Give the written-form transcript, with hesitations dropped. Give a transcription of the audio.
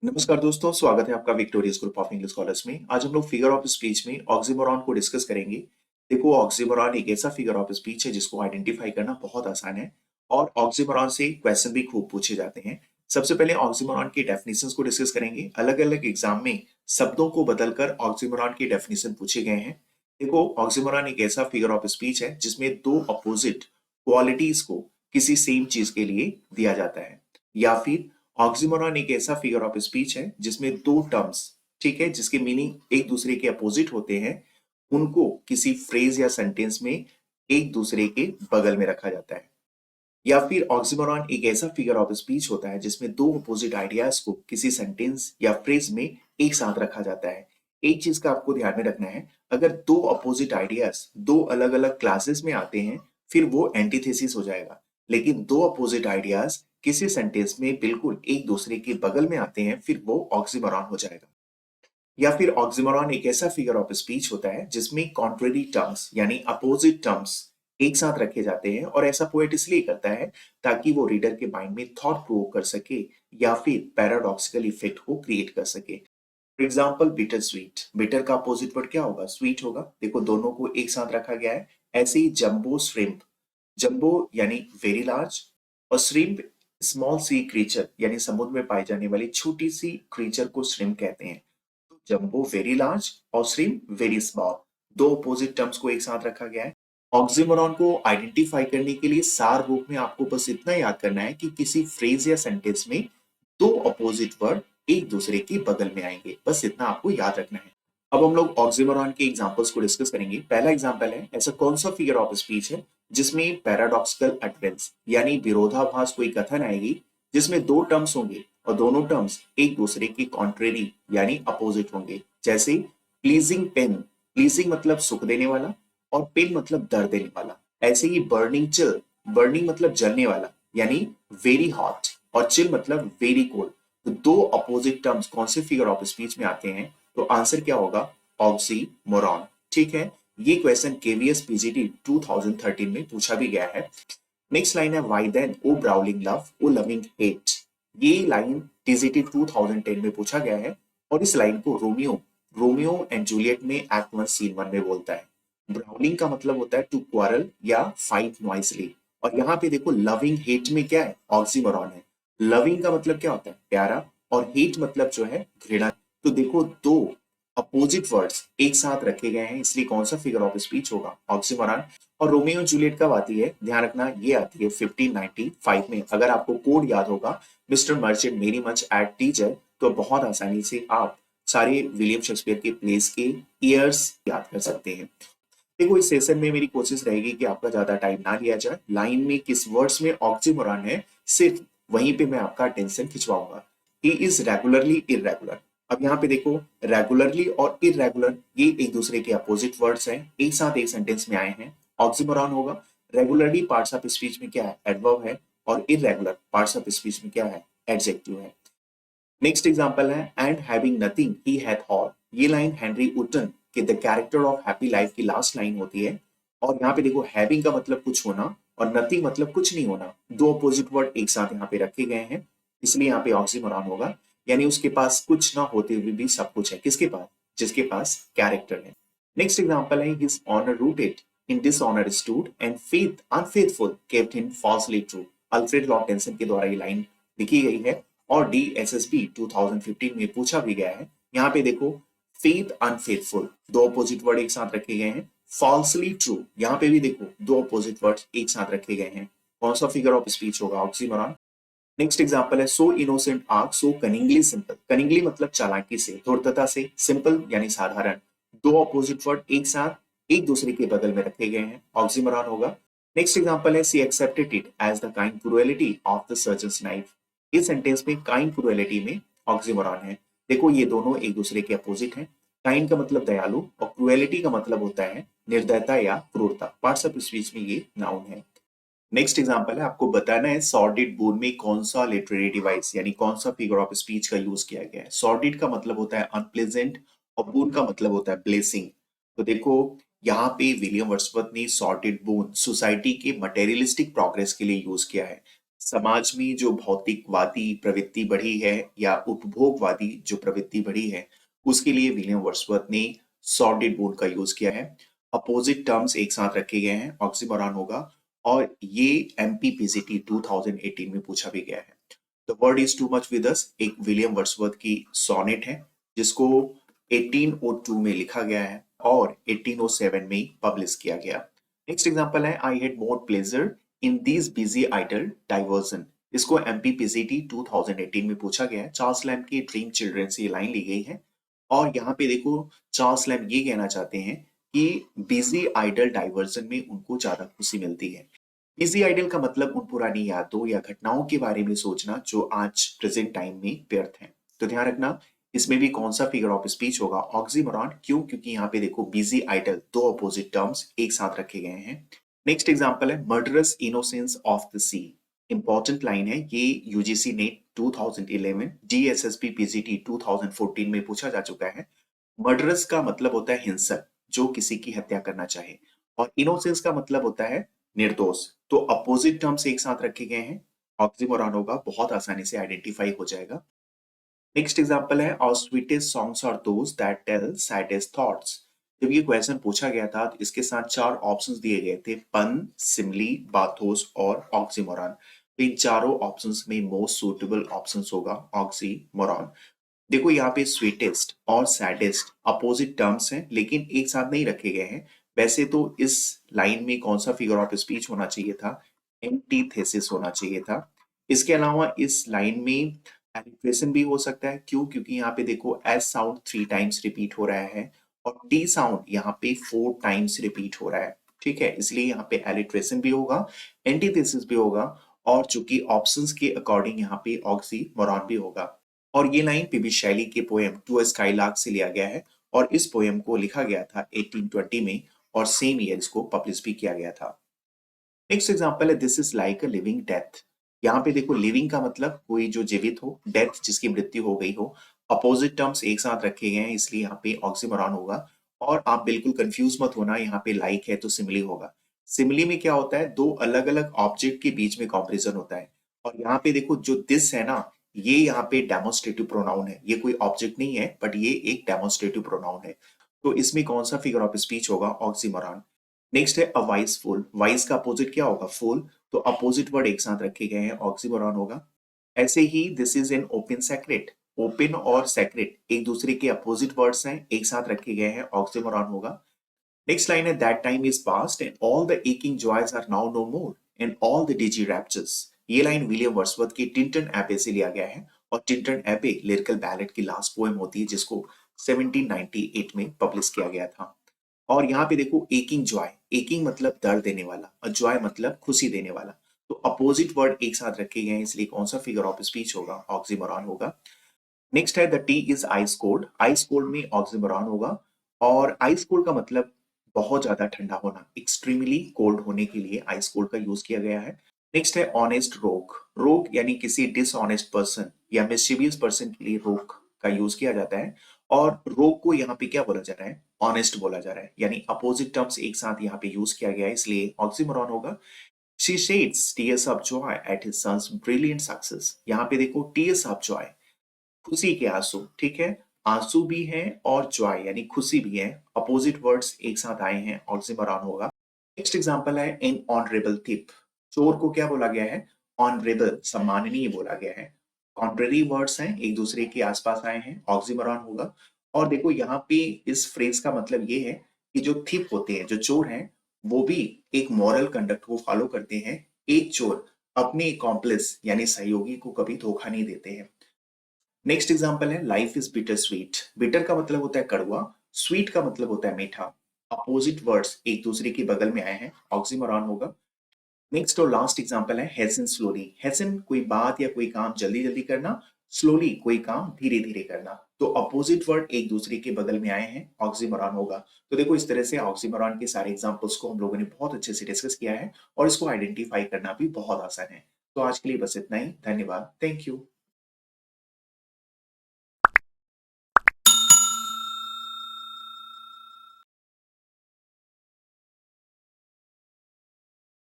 नमस्कार दोस्तों, स्वागत है आपका victorious group of English scholars में। आज हम लोग फिगर ऑफ स्पीच में ऑक्सीमोरॉन को डिस्कस करेंगे। देखो, ऑक्सीमोरॉन एक ऐसा फिगर ऑफ स्पीच है जिसको आइडेंटिफाई करना बहुत आसान है और ऑक्सीमोरॉन से क्वेश्चन भी खूब पूछे जाते हैं। सबसे पहले ऑक्सीमोरॉन की डेफिनेशंस को डिस्कस करेंगे। अलग अलग एग्जाम में शब्दों को बदलकर ऑक्सीमोरॉन की डेफिनेशन पूछे गए हैं। देखो, ऑक्सीमोरॉन एक ऐसा फिगर ऑफ स्पीच है जिसमें दो अपोजिट क्वालिटीज को किसी सेम चीज के लिए दिया जाता है, या फिर ऑक्सीमोरॉन एक ऐसा फिगर ऑफ स्पीच है जिसमें दो टर्म्स, ठीक है, जिसके मीनिंग एक दूसरे के अपोजिट होते हैं, उनको किसी फ्रेज या सेंटेंस में एक दूसरे के बगल में रखा जाता है। या फिर ऑक्सीमोरॉन एक ऐसा फिगर ऑफ स्पीच होता है जिसमें दो अपोजिट आइडियाज को किसी सेंटेंस या फ्रेज में एक साथ रखा जाता है। एक चीज का आपको ध्यान में रखना है, अगर दो अपोजिट आइडियाज दो अलग अलग क्लासेस में आते हैं फिर वो एंटीथेसिस हो जाएगा, लेकिन दो अपोजिट आइडियाज किसी सेंटेंस में बिल्कुल एक दूसरे के बगल में आते हैं फिर वो ऑक्सीमोरॉन हो जाएगा। या फिर ऑक्सीमोरॉन एक ऐसा फिगर ऑफ स्पीच होता है जिसमें कॉन्ट्रेरी टर्म्स यानी अपोजिट टर्म्स एक साथ रखे जाते हैं, और ऐसा पोएट इसलिए करता है ताकि वो रीडर के माइंड में थॉट प्रोवोक कर सके या फिर पैराडॉक्सिकल इफेक्ट को क्रिएट कर सके। For example, bitter sweet, bitter का अपोजिट वर्ड क्या होगा? स्वीट होगा। देखो, दोनों को एक साथ रखा गया है। ऐसे ही जंबो श्रिम्प, जंबो यानी वेरी लार्ज, और श्रिम्प स्मॉल सी क्रीचर यानी समुद्र में पाई जाने वाली छोटी सी क्रीचर को श्रिम्प कहते हैं। जंबो वेरी लार्ज और श्रिम्प वेरी स्मॉल, दो अपोजिट टर्म्स को एक साथ रखा गया है। ऑक्सीमोरॉन को आइडेंटिफाई करने के लिए सार रूप में आपको बस इतना याद करना है कि किसी फ्रेज या सेंटेंस में दो अपोजिट वर्ड एक दूसरे के बगल में आएंगे, बस इतना आपको याद रखना है। अब हम लोग ऑक्सीमोरॉन के एग्जांपल्स को डिस्कस करेंगे। पहला एग्जांपल है, ऐसा कौन सा फिगर ऑफ स्पीच है जिसमें पैराडॉक्सिकल अटरेंस यानी विरोधाभास कोई कथन आएगी जिसमें दो टर्म्स होंगे और दोनों टर्म्स एक दूसरे के कॉन्ट्रेरी यानी अपोजिट होंगे। जैसे प्लीजिंग पेन, प्लीजिंग मतलब सुख देने वाला और पेन मतलब दर्द देने वाला। ऐसे ही बर्निंग चिल, बर्निंग मतलब जलने वाला यानी वेरी हॉट, और चिल मतलब वेरी कोल्ड। तो दो अपोजिट टर्म्स कौन से फिगर ऑफ स्पीच में आते हैं? तो आंसर क्या होगा? ऑक्सीमोरॉन। ठीक है, ये क्वेश्चन केवीएस पीजीटी 2013 में पूछा भी गया है। नेक्स्ट लाइन है, why then O brawling love O loving hate. ये लाइन टीजीटी 2010 में पूछा गया है और इस लाइन को रोमियो रोमियो एंड जूलियट में एक्ट 1 सीन 1 में बोलता है। ब्राउलिंग का मतलब होता है टू क्वारल या फाइट नॉइसली, और यहाँ पे देखो लविंग हेट में क्या है? ऑक्सीमोरॉन है। लविंग का मतलब क्या होता है? प्यारा, और हेट मतलब जो है घृणा। तो देखो, दो अपोजिट वर्ड्स एक साथ रखे गए हैं, इसलिए कौन सा फिगर ऑफ स्पीच होगा? ऑक्सीमोरॉन। और रोमियो जूलियट कब आती है? ध्यान रखना, ये आती है 1595 में। अगर आपको कोड याद होगा, मिस्टर मर्चेंट मेरी मच एट टीचर, तो बहुत आसानी से आप सारे विलियम शेक्सपियर के प्लेस के ईयर्स याद कर सकते हैं। देखो, इस सेशन में मेरी कोशिश रहेगी कि आपका ज्यादा टाइम ना लिया जाए। लाइन में किस वर्ड्स में ऑक्सीमोरॉन है सिर्फ वहीं पे मैं आपका अटेंशन खिंचवाऊंगा। He is regularly irregular. अब यहाँ पे देखो, रेगुलरली और इरेगुलर ये एक दूसरे के अपोजिट वर्ड्स हैं, एक साथ एक सेंटेंस में आए हैं। ऑक्सीमोरॉन होगा। रेगुलरली पार्ट्स ऑफ स्पीच में क्या है? एडवर्ब है, और इरेगुलर पार्ट्स ऑफ स्पीच में क्या है? एडजेक्टिव है। नेक्स्ट एग्जांपल है, and having nothing he had all. ये लाइन हेनरी वुटन के the character of happy life की लास्ट लाइन होती है। और यहाँ पे देखो, हैविंग का मतलब कुछ होना और नथिंग मतलब कुछ नहीं होना, दो अपोजिट वर्ड एक साथ यहाँ पे रखे गए हैं, इसलिए यहाँ पे ऑक्सीमोरॉन होगा। यानी उसके पास कुछ ना होते हुए भी सब कुछ है। किसके पास? जिसके पास कैरेक्टर है। नेक्स्ट एग्जांपल है, his honour rooted in dishonour stood and faith unfaithful kept him falsely true. Alfred Lord Tennyson के द्वारा ये लाइन लिखी गई है और डीएसएसबी 2015 में पूछा भी गया है। यहाँ पे देखो, फेथ अनफेथफुल, दो अपोजिट वर्ड एक साथ रखे गए हैं। फॉल्सली ट्रू, यहाँ पे भी देखो दो अपोजिट वर्ड एक साथ रखे गए हैं। कौन सा फिगर ऑफ स्पीच होगा? ऑक्सीमोरॉन। नेक्स्ट एग्जांपल है, सो इनोसेंट आर्क सो कनिंगली सिंपल। कनिंगली मतलब चालाकी से, धूर्तता से, सिंपल यानी साधारण। दो अपोजिट वर्ड एक साथ एक दूसरे के बगल में रखे गए हैं, ऑक्सीमोरॉन होगा। नेक्स्ट एग्जांपल है, she accepted it as the kind cruelty of the surgeon's knife. इस सेंटेंस में काइंड क्रुएलिटी में ऑक्सीमोरॉन है। देखो, ये दोनों एक दूसरे के अपोजिट हैं। काइंड का मतलब दयालु और क्रुएलिटी का मतलब होता है निर्दयता या क्रूरता। पार्ट्स ऑफ स्पीच में ये नाउन है। नेक्स्ट एग्जांपल है, आपको बताना है सॉर्डेड बोन में कौन सा लिटरेरी डिवाइस यानी कौन सा फिगर ऑफ स्पीच का यूज किया गया है। सॉर्डेड का मतलब होता है अनप्लेजेंट और बोन का मतलब होता है ब्लेसिंग। तो देखो, यहाँ पे विलियम वर्ड्सवर्थ ने सॉर्डेड बोन सोसाइटी के मटेरियलिस्टिक प्रोग्रेस के लिए यूज किया है। समाज में जो भौतिकवादी प्रवृत्ति बढ़ी है या उपभोगवादी जो प्रवृत्ति बढ़ी है, उसके लिए विलियम वर्ड्सवर्थ ने सॉर्डेड बोन का यूज किया है। अपोजिट टर्म्स एक साथ रखे गए हैं, ऑक्सीमोरॉन होगा। और ये एमपीपीसीटी 2018 में पूछा भी गया है। The word is too much with us एक विलियम वर्ड्सवर्थ की सोनेट है, जिसको 1802 में लिखा गया है और 1807 में पब्लिश किया गया। नेक्स्ट एग्जांपल है, I had more pleasure in this busy idle diversion. इसको एमपीपीसीटी 2018 में पूछा गया है। चार्ल्स लैम्ब की ड्रीम चिल्ड्रन से ये लाइन ली गई है और यहाँ पे देखो चार्ल्स लैम्ब ये कहना चाहते हैं कि बिजी आइडल डाइवर्जन में उनको ज्यादा खुशी मिलती है। बिजी आइडल का मतलब उन पुरानी यादों या घटनाओं के बारे में सोचना जो आज प्रेजेंट टाइम में व्यर्थ है। तो ध्यान रखना, इसमें भी कौन सा फिगर ऑफ स्पीच होगा, ऑक्सीमोरॉन। क्यों? क्योंकि यहाँ पे देखो बिजी आइडल दो अपोजिट टर्म्स एक साथ रखे गए हैं। नेक्स्ट एग्जांपल है murderous innocence of the sea. Important line है ये, यूजीसी नेट 2011 डीएसएसपी पीजीटी 2014 में पूछा जा चुका है। मर्डरस का मतलब होता है हिंसक, जो किसी की हत्या करना चाहे, और इनोसेंस का मतलब होता है निर्दोष। तो अपोजिट टर्म्स एक साथ रखे गए हैं, ऑक्सीमोरॉन होगा, बहुत आसानी से आइडेंटिफाई हो जाएगा। नेक्स्ट एग्जांपल है, और sweetest songs are those that tell saddest thoughts. जब ये क्वेश्चन पूछा गया था तो इसके साथ चार ऑप्शंस दिए गए थे, पन, सिमली, बाथोस और ऑक्सीमोरॉन। तो इन चारों ऑप्शंस में मोस्ट सुटेबल ऑप्शंस होगा ऑक्सीमोरॉन। देखो यहाँ पे स्वीटेस्ट और सैडेस्ट अपोजिट टर्म्स हैं लेकिन एक साथ नहीं रखे गए हैं। वैसे तो इस लाइन में कौन सा फिगर ऑफ स्पीच होना चाहिए था, एंटीथेसिस होना चाहिए था। इसके अलावा इस लाइन में एलिट्रेशन भी हो सकता है। क्यों? क्योंकि यहाँ पे देखो एस साउंड 3 टाइम्स रिपीट हो रहा है और टी साउंड यहाँ पे 4 टाइम्स रिपीट हो रहा है। ठीक है, इसलिए यहाँ पे एलिट्रेशन भी होगा, एंटीथेसिस भी होगा, और चूंकि ऑप्शंस के अकॉर्डिंग यहाँ पे ऑक्सीमोरॉन भी होगा। और ये लाइन पीबी शैली के पोएम टू अ स्काईलार्क से लिया गया है और इस पोएम को लिखा गया था 1820 में और सेम ईयर इसको पब्लिश भी किया गया था। नेक्स्ट एग्जांपल है, this is like a living death. यहाँ पे देखो लिविंग का मतलब कोई जो जीवित हो, डेथ जिसकी मृत्यु हो गई हो। अपोजिट टर्म्स एक साथ रखे गए हैं इसलिए यहाँ पे ऑक्सीमोरॉन होगा। और आप बिल्कुल कंफ्यूज मत होना, यहाँ पे लाइक है तो सिमिली होगा। सिमिली में क्या होता है, दो अलग अलग ऑब्जेक्ट के बीच में कंपैरिजन होता है। और यहाँ पे देखो जो दिस है ना, ये यहाँ पे डेमोन्स्ट्रेटिव प्रोनाउन है, ये कोई ऑब्जेक्ट नहीं है बट ये एक डेमोन्स्ट्रेटिव प्रोनाउन है। तो इसमें कौन सा फिगर ऑफ स्पीच होगा, ऑक्सीमोरॉन। नेक्स्ट है अ वाइस फूल। वाइस का अपोजिट क्या होगा, फूल। तो अपोजिट वर्ड एक साथ रखे गए हैं, ऑक्सीमोरॉन होगा। ऐसे ही this is an open secret. Open और सेक्रेट एक दूसरे के अपोजिट वर्ड्स हैं, एक साथ रखे गए हैं, ऑक्सीमोरॉन होगा। नेक्स्ट लाइन है, that time is past and all the aching joys are now no more and all the dizzy raptures. ये लाइन विलियम वर्ड्सवर्थ की टिंटन एबे से लिया गया है और टिंटन एबे लिरिकल बैलेट की लास्ट पोएम होती है जिसको 1798 में पब्लिश किया गया था। और यहाँ पे देखो एकिंग जॉय, एकिंग मतलब दर्द देने वाला और जॉय मतलब खुशी देने वाला। तो अपोजिट वर्ड एक साथ रखे गए हैं इसलिए कौन सा फिगर ऑफ स्पीच होगा, ऑक्सीमोरॉन होगा। नेक्स्ट है the T is ice cold. Ice cold में ऑक्सीमोरॉन होगा और आइस कोल्ड का मतलब बहुत ज्यादा ठंडा होना, एक्सट्रीमली कोल्ड होने के लिए आइस कोल्ड का यूज किया गया है। नेक्स्ट है ऑनेस्ट रोग। रोग यानी किसी डिसऑनेस्ट पर्सन या मिस्chievous पर्सन के लिए रोग का यूज किया जाता है और रोग को यहाँ पे क्या बोला जा रहा है, ऑनेस्ट बोला जा रहा है, यानी अपोजिट टर्म्स एक साथ यहाँ पे यूज किया गया है इसलिए ऑक्सीमोरॉन होगा। She sheds tears of joy at his son's brilliant success। यहाँ पे देखो tears of joy, खुशी के आंसू। ठीक है, आंसू भी है और जॉय यानी खुशी भी है, अपोजिट वर्ड्स एक साथ आए हैं, ऑक्सीमोरॉन होगा। नेक्स्ट एग्जांपल है इन ऑनरेबल थिप। चोर को क्या बोला गया है, ऑनरेबल, सम्माननीय बोला गया है। कॉन्ट्ररी वर्ड्स हैं, एक दूसरे के आसपास आए हैं, ऑक्सीमोरॉन होगा। और देखो यहाँ पे इस फ्रेज का मतलब ये है कि जो थिप होते हैं, जो चोर हैं, वो भी एक मॉरल कंडक्ट को फॉलो करते हैं। एक चोर अपने कॉम्प्लिस यानी सहयोगी को कभी धोखा नहीं देते हैं। नेक्स्ट एग्जांपल है life is bitter sweet. Bitter का मतलब होता है कड़वा, स्वीट का मतलब होता है मीठा। अपोजिट वर्ड्स एक दूसरे के बगल में आए हैं, ऑक्सीमोरॉन होगा। नेक्स्ट और लास्ट एग्जांपल है हेसन स्लोली। हेसन कोई बात या कोई काम जल्दी जल्दी करना, स्लोली कोई काम धीरे धीरे करना। तो अपोजिट वर्ड एक दूसरे के बगल में आए हैं, ऑक्सीमोरॉन होगा। तो देखो इस तरह से ऑक्सीमोरॉन के सारे एग्जांपल्स को हम लोगों ने बहुत अच्छे से डिस्कस किया है और इसको आइडेंटिफाई करना भी बहुत आसान है। तो आज के लिए बस इतना ही, धन्यवाद, थैंक यू।